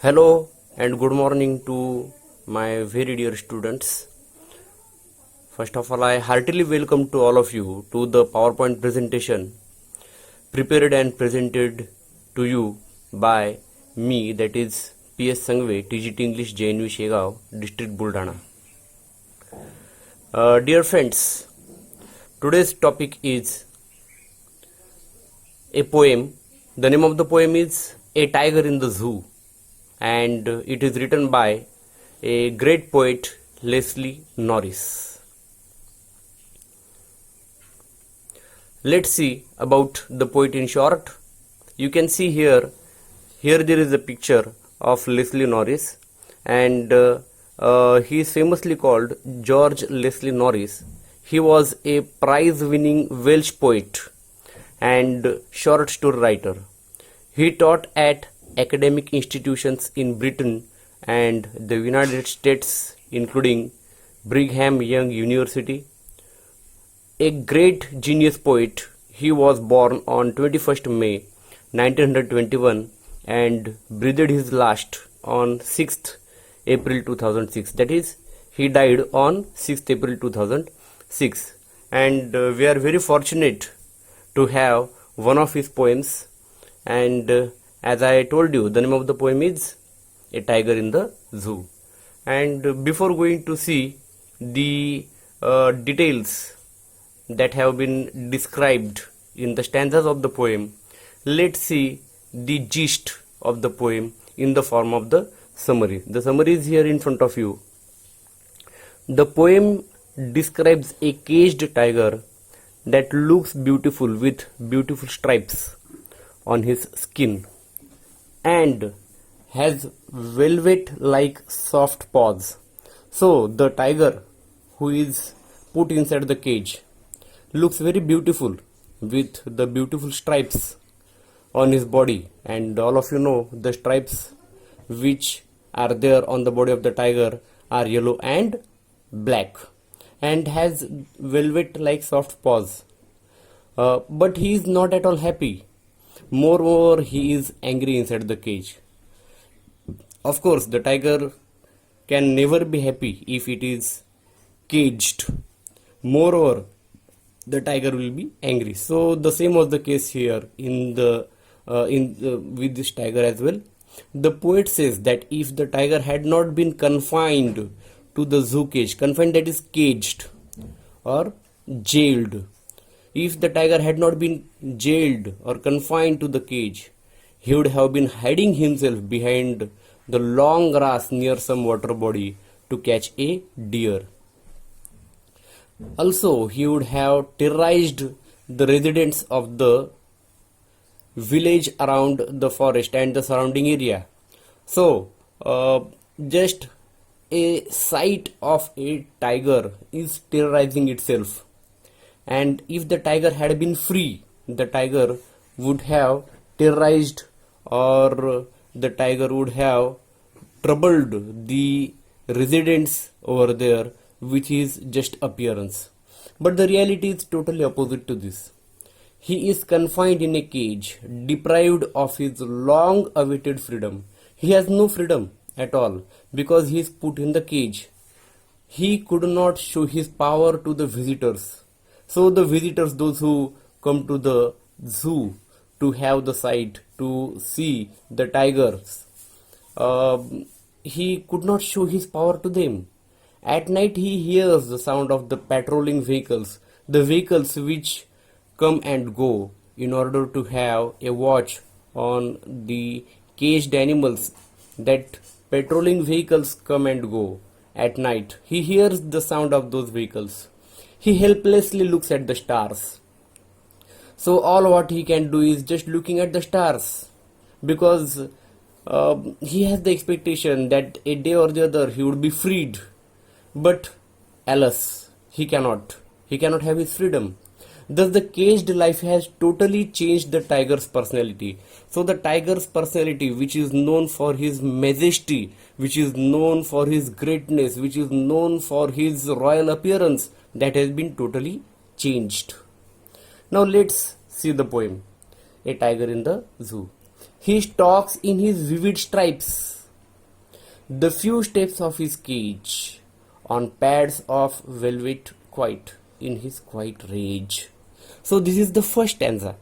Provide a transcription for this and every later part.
Hello and good morning to my very dear students. First of all, I heartily welcome to all of you to the PowerPoint presentation prepared and presented to you by me, that is PS Sangave, TGT English, JNV Shegao, District Buldana. Dear friends, today's topic is a poem. The name of the poem is A Tiger in the Zoo, and it is written by a great poet, Leslie Norris. Let's see about the poet in short. You can see here there is a picture of Leslie Norris, and he is famously called George Leslie Norris. He was a prize-winning Welsh poet and short story writer. He taught at academic institutions in Britain and the United States, including Brigham Young University. A great genius poet, he was born on 21st May 1921 and breathed his last on 6th April 2006. That is, he died on 6th April 2006. And we are very fortunate to have one of his poems, and as I told you, the name of the poem is A Tiger in the Zoo. And before going to see the details that have been described in the stanzas of the poem, let's see the gist of the poem in the form of the summary. The summary is here in front of you. The poem describes a caged tiger that looks beautiful with beautiful stripes on his skin and has velvet like soft paws. So the tiger who is put inside the cage looks very beautiful with the beautiful stripes on his body, and all of you know the stripes which are there on the body of the tiger are yellow and black, and has velvet like soft paws. But he is not at all happy. Moreover, he is angry inside the cage. Of course, the tiger can never be happy if it is caged. Moreover, the tiger will be angry. So the same was the case here with this tiger as well. The poet says that if the tiger had not been confined to the zoo cage, confined, that is caged or jailed. If the tiger had not been jailed or confined to the cage, he would have been hiding himself behind the long grass near some water body to catch a deer. Also, he would have terrorized the residents of the village around the forest and the surrounding area. So, just a sight of a tiger is terrorizing itself. And if the tiger had been free, the tiger would have terrorized, or the tiger would have troubled the residents over there with his just appearance. But the reality is totally opposite to this. He is confined in a cage, deprived of his long awaited freedom. He has no freedom at all because he is put in the cage. He could not show his power to the visitors. So the visitors, those who come to the zoo to have the sight, to see the tigers, he could not show his power to them. At night he hears the sound of the patrolling vehicles, the vehicles which come and go in order to have a watch on the caged animals. That patrolling vehicles come and go at night. He hears the sound of those vehicles. He helplessly looks at the stars. So all what he can do is just looking at the stars, because he has the expectation that a day or the other he would be freed. But alas, he cannot have his freedom. Thus the caged life has totally changed the tiger's personality. So the tiger's personality, which is known for his majesty, which is known for his greatness, which is known for his royal appearance, that has been totally changed. Now let's see the poem, A Tiger in the Zoo. He stalks in his vivid stripes the few steps of his cage on pads of velvet quiet in his quiet rage. So this is the first stanza.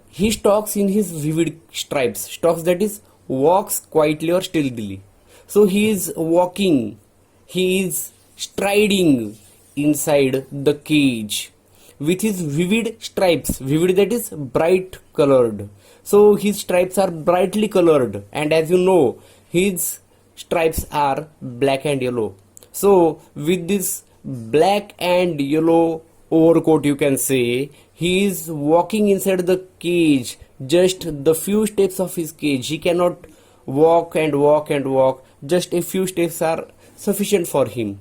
He stalks in his vivid stripes. Stalks, that is, walks quietly or stealthily. So he is walking, he is striding inside the cage with his vivid stripes. Vivid, that is, bright colored. So his stripes are brightly colored, and as you know, his stripes are black and yellow. So with this black and yellow overcoat, you can say, he is walking inside the cage, just the few steps of his cage. He cannot walk and walk and walk, just a few steps are sufficient for him.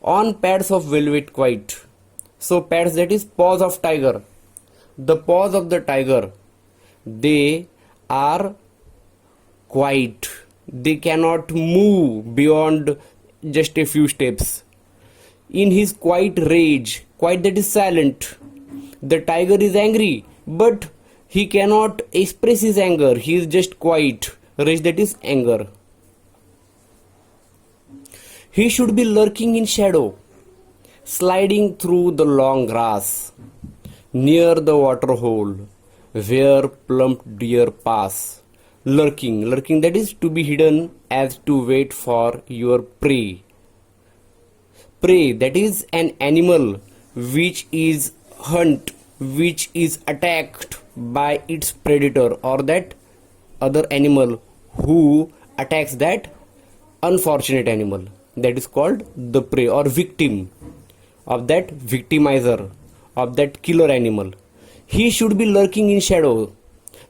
On pads of velvet quiet. So pads, that is, paws of tiger. The paws of the tiger, they are quiet. They cannot move beyond just a few steps. In his quiet rage, quiet, that is, silent. The tiger is angry, but he cannot express his anger. He is just quiet. Rage, that is, anger. He should be lurking in shadow, sliding through the long grass, near the water hole, where plump deer pass. Lurking, lurking, that is, to be hidden as to wait for your prey. Prey, that is, an animal which is which is attacked by its predator, or that other animal who attacks that unfortunate animal. That is called the prey, or victim of that victimizer, of that killer animal. He should be lurking in shadow.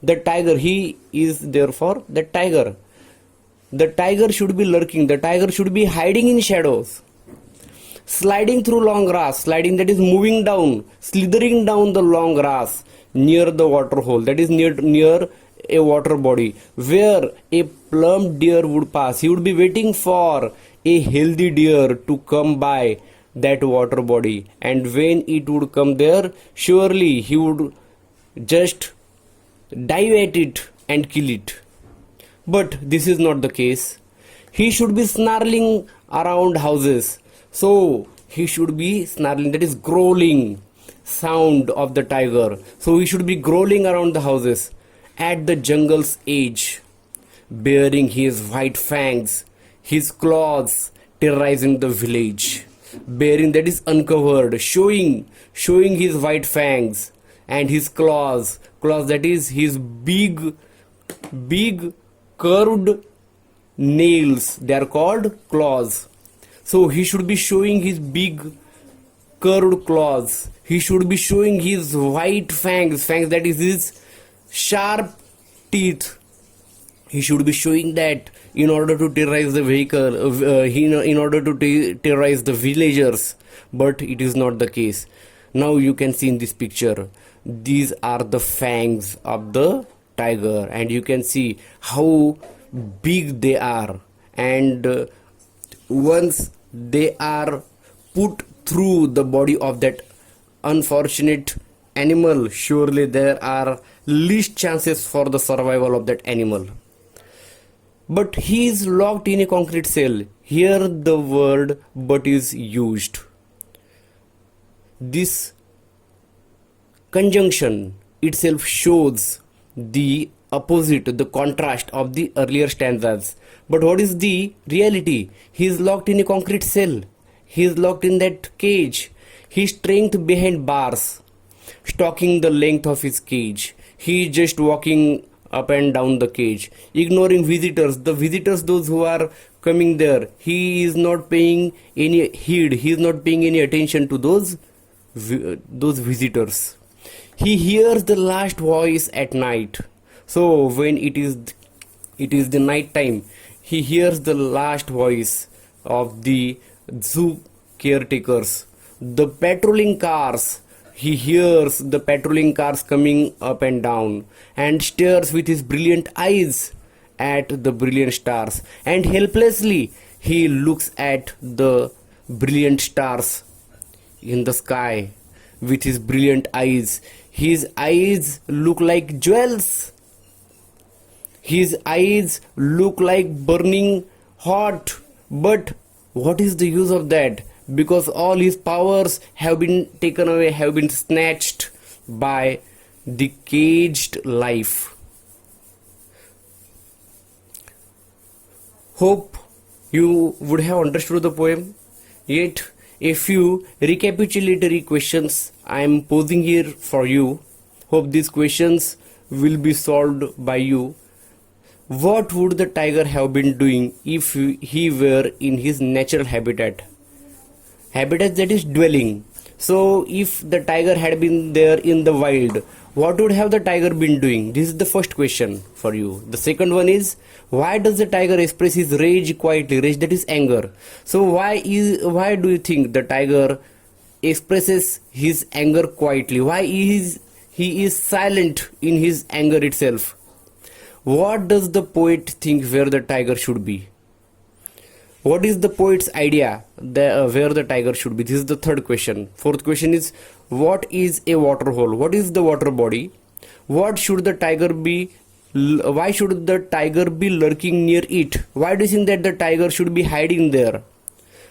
The tiger, he is therefore the tiger. The tiger should be lurking. The tiger should be hiding in shadows. Sliding through long grass. Sliding, that is, moving down, slithering down the long grass near the water hole. That is, near a water body where a plump deer would pass. He would be waiting for a healthy deer to come by that water body, and when it would come there, surely he would just dive at it and kill it. But this is not the case. He should be snarling around houses. So he should be snarling, that is, growling sound of the tiger. So he should be growling around the houses at the jungle's edge, bearing his white fangs, his claws terrorizing the village. Bearing, that is, uncovered, showing his white fangs and his claws, that is, his big curved nails. They are called claws. So he should be showing his big curved claws. He should be showing his white fangs, that is, his sharp teeth. He should be showing that in order to terrorize the vehicle, in order to terrorize the villagers. But it is not the case. Now you can see in this picture, these are the fangs of the tiger, and you can see how big they are. And once they are put through the body of that unfortunate animal, surely there are least chances for the survival of that animal. But he is locked in a concrete cell. Here the word "but" is used. This conjunction itself shows the opposite, the contrast of the earlier stanzas. But what is the reality? He is locked in a concrete cell. He is locked in that cage. His strength behind bars, stalking the length of his cage. He is just walking up and down the cage, ignoring visitors. The visitors, those who are coming there, he is not paying any heed. He is not paying any attention to those visitors. He hears the last voice at night. So when it is the night time, he hears the last voice of the zoo caretakers, the patrolling cars. He hears the patrolling cars coming up and down, and stares with his brilliant eyes at the brilliant stars, and helplessly he looks at the brilliant stars in the sky with his brilliant eyes. His eyes look like jewels. His eyes look like burning hot. But what is the use of that? Because all his powers have been taken away, have been snatched by the caged life. Hope you would have understood the poem. Yet, a few recapitulatory questions I am posing here for you. Hope these questions will be solved by you. What would the tiger have been doing if he were in his natural habitat? Habitat, that is dwelling. So if the tiger had been there in the wild, what would have the tiger been doing? This is the first question for you. The second one is, why does the tiger express his rage quietly? Rage, that is anger. So why do you think the tiger expresses his anger quietly? Why he is silent in his anger itself? What does the poet think where the tiger should be? What is the poet's idea where the tiger should be? This is the third question. Fourth question is, what is a water hole? What is the water body? What should the tiger be? Why should the tiger be lurking near it? Why do you think that the tiger should be hiding there?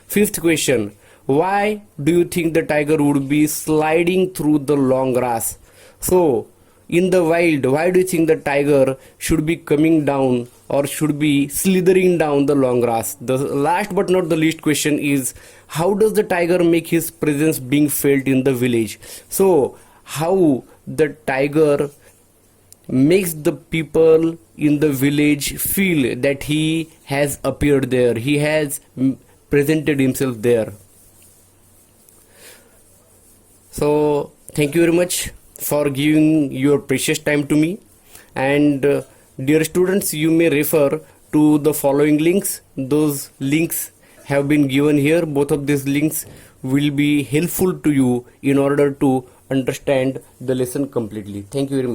Fifth question, why do you think the tiger would be sliding through the long grass? So, in the wild, why do you think the tiger should be coming down or should be slithering down the long grass? The last but not the least question is, how does the tiger make his presence being felt in the village? So, how the tiger makes the people in the village feel that he has appeared there, he has presented himself there. So, thank you very much for giving your precious time to me. And dear students, you may refer to the following links. Those links have been given here. Both of these links will be helpful to you in order to understand the lesson completely. Thank you very much.